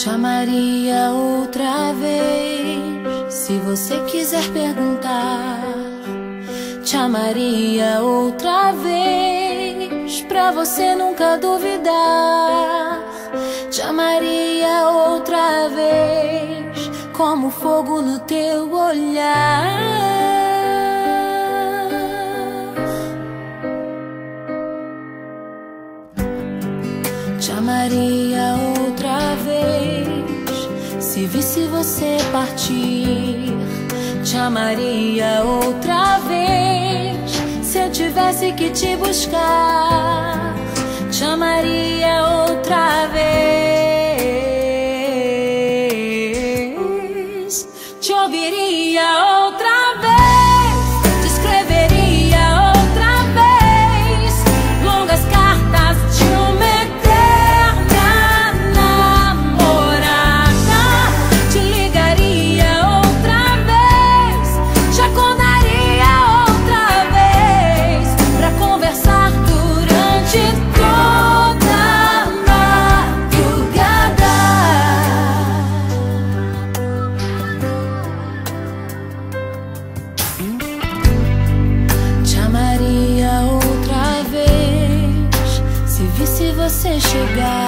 Te amaria outra vez, se você quiser perguntar. Te amaria outra vez, pra você nunca duvidar. Te amaria outra vez, como fogo no teu olhar. Te amaria outra vez, se visse você partir. Te amaria outra vez, se eu tivesse que te buscar. Te amaria outra vez, te ouviria outra vez, te escreveria outra vez longas cartas de uma eterna namorada. Te ligaria outra vez, te acordaria outra vez pra conversar durante toda a madrugada. Te amaria outra vez, se visse você chegar.